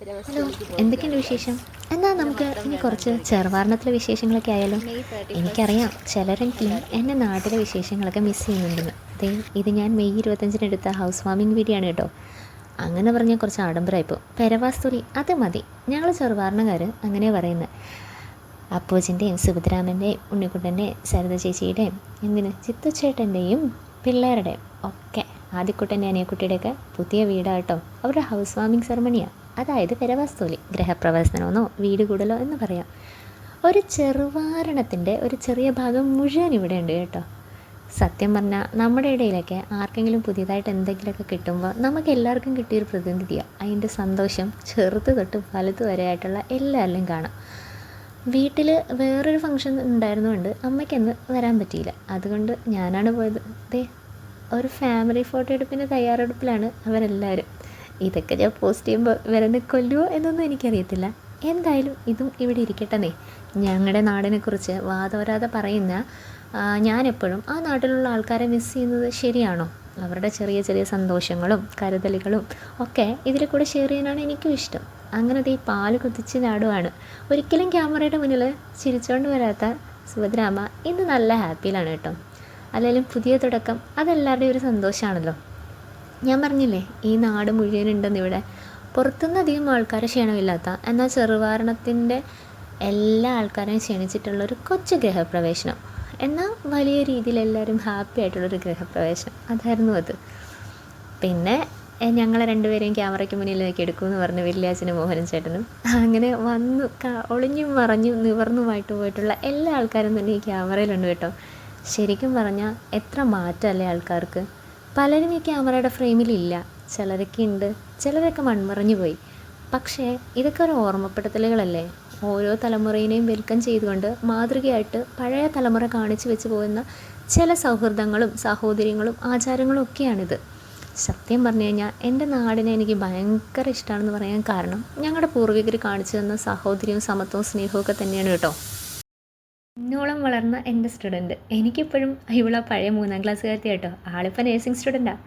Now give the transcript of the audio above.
Hello, എന്തൊക്കെയുണ്ട് വിശേഷം? എന്നാൽ നമുക്ക് ഇനി കുറച്ച് ചെറുവാരണത്തിലെ വിശേഷങ്ങളൊക്കെ ആയാലും. എനിക്കറിയാം ചിലരെങ്കിലും എൻ്റെ നാട്ടിലെ വിശേഷങ്ങളൊക്കെ മിസ് ചെയ്യുന്നുണ്ടെന്ന്. ദേ, ഇത് ഞാൻ മെയ് 25 എടുത്ത ഹൗസ് വാമിങ് വീഡിയോ ആണ് കേട്ടോ. അങ്ങനെ പറഞ്ഞാൽ കുറച്ച് ആഡംബരമായിപ്പോൾ. പെരവാസ്തുലി അത് മതി. ഞങ്ങൾ ചെറുവാരണക്കാർ അങ്ങനെ പറയുന്നത്. അപ്പൂജിൻ്റെയും സുഭദ്രാമൻ്റെയും ഉണ്ണിക്കുട്ടൻ്റെയും ശരത ചേച്ചിയുടെയും ചിത്തുച്ചേട്ടൻ്റെയും പിള്ളേരുടെയും ഒക്കെ ആദ്യക്കുട്ടൻ്റെ അനിയക്കുട്ടിയുടെയൊക്കെ പുതിയ വീടാട്ടോ. അവരുടെ ഹൗസ് വാമിങ് സെറമണിയാണ്. അതായത് പെരവാസ്തുലി, ഗ്രഹപ്രവേശനമെന്നോ വീട് കൂടലോ എന്ന് പറയാം. ഒരു ചെറുവാരണത്തിൻ്റെ ഒരു ചെറിയ ഭാഗം മുഴുവൻ ഇവിടെ ഉണ്ട് കേട്ടോ. സത്യം പറഞ്ഞാൽ നമ്മുടെ ഇടയിലൊക്കെ ആർക്കെങ്കിലും പുതിയതായിട്ട് എന്തെങ്കിലുമൊക്കെ കിട്ടുമ്പോൾ നമുക്ക് എല്ലാവർക്കും കിട്ടിയൊരു പ്രതിനിധിയാണ്. അതിൻ്റെ സന്തോഷം ചെറുത് തൊട്ട് വലുത് വരെയായിട്ടുള്ള എല്ലാവരിലും കാണാം. വീട്ടിൽ വേറൊരു ഫംഗ്ഷൻ ഉണ്ടായിരുന്നുകൊണ്ട് അമ്മയ്ക്കൊന്ന് വരാൻ പറ്റിയില്ല. അതുകൊണ്ട് ഞാനാണ് പോയത്. ദേ, ഒരു ഫാമിലി ഫോട്ടോ എടുപ്പിൻ്റെ തയ്യാറെടുപ്പിലാണ് അവരെല്ലാവരും. ഇതൊക്കെ ഞാൻ പോസ്റ്റ് ചെയ്യുമ്പോൾ ഇവരെന്നെ കൊല്ലുമോ എന്നൊന്നും എനിക്കറിയത്തില്ല. എന്തായാലും ഇതും ഇവിടെ ഇരിക്കട്ടെന്നേ. ഞങ്ങളുടെ നാടിനെക്കുറിച്ച് വാതോരാതെ പറയുന്ന ഞാനെപ്പോഴും ആ നാട്ടിലുള്ള ആൾക്കാരെ മിസ് ചെയ്യുന്നത് ശരിയാണോ? അവരുടെ ചെറിയ ചെറിയ സന്തോഷങ്ങളും കരുതലുകളും ഒക്കെ ഇതിൽ കൂടെ ഷെയർ ചെയ്യാനാണ് എനിക്കും ഇഷ്ടം. അങ്ങനത്തെ ഈ പാല് കുതിച്ച് നാടുവാണ്. ഒരിക്കലും ക്യാമറയുടെ മുന്നിൽ ചിരിച്ചുകൊണ്ട് വരാത്ത സുഭദ്രാമ്മ ഇന്ന് നല്ല ഹാപ്പിയിലാണ് കേട്ടോ. അല്ലെങ്കിലും പുതിയ തുടക്കം അതെല്ലാവരുടെയും ഒരു സന്തോഷമാണല്ലോ. ഞാൻ പറഞ്ഞില്ലേ, ഈ നാട് മുഴുവനുണ്ടെന്ന് ഇവിടെ. പുറത്തുനിന്ന് അധികം ആൾക്കാരെ ക്ഷണമില്ലാത്ത, എന്നാൽ ചെറുവാരണത്തിൻ്റെ എല്ലാ ആൾക്കാരെയും ക്ഷണിച്ചിട്ടുള്ളൊരു കൊച്ചു ഗൃഹപ്രവേശനം. എന്നാൽ വലിയ രീതിയിൽ എല്ലാവരും ഹാപ്പി ആയിട്ടുള്ളൊരു ഗൃഹപ്രവേശനം അതായിരുന്നു അത്. പിന്നെ ഞങ്ങളെ രണ്ടുപേരെയും ക്യാമറയ്ക്ക് മുന്നിലേക്ക് എടുക്കുമെന്ന് പറഞ്ഞ് വല്യാച്ചനും മോഹനൻ ചേട്ടനും അങ്ങനെ വന്നു ഒളിഞ്ഞും മറഞ്ഞും നിവർന്നുമായിട്ട് പോയിട്ടുള്ള എല്ലാ ആൾക്കാരും തന്നെ ഈ ക്യാമറയിലുണ്ട് കേട്ടോ. ശരിക്കും പറഞ്ഞാൽ എത്ര മാറ്റമല്ലേ ആൾക്കാർക്ക്. പലരും ഈ ക്യാമറയുടെ ഫ്രെയിമിലില്ല, ചിലരൊക്കെ ഉണ്ട്, ചിലരൊക്കെ മൺമറഞ്ഞു പോയി. പക്ഷേ ഇതൊക്കെ ഒരു ഓർമ്മപ്പെടുത്തലുകളല്ലേ. ഓരോ തലമുറയിനെയും വെൽക്കം ചെയ്തുകൊണ്ട് മാതൃകയായിട്ട് പഴയ തലമുറ കാണിച്ചു വെച്ച് പോകുന്ന ചില സൗഹൃദങ്ങളും സാഹോദര്യങ്ങളും ആചാരങ്ങളും ഒക്കെയാണിത്. സത്യം പറഞ്ഞു കഴിഞ്ഞാൽ എൻ്റെ നാടിനെ എനിക്ക് ഭയങ്കര ഇഷ്ടമാണെന്ന് പറയാൻ കാരണം ഞങ്ങളുടെ പൂർവികർ കാണിച്ചു തന്ന സാഹോദര്യവും സമത്വവും സ്നേഹവും ഒക്കെ തന്നെയാണ് കേട്ടോ. ഇന്നോളം വളർന്ന എൻ്റെ സ്റ്റുഡൻറ്റ് എനിക്കിപ്പോഴും ഇവളാ പഴയ 3ാം ക്ലാസ്സുകാരത്തി കേട്ടോ. ആളിപ്പോൾ നേഴ്സിംഗ് സ്റ്റുഡൻറ്റാണ്.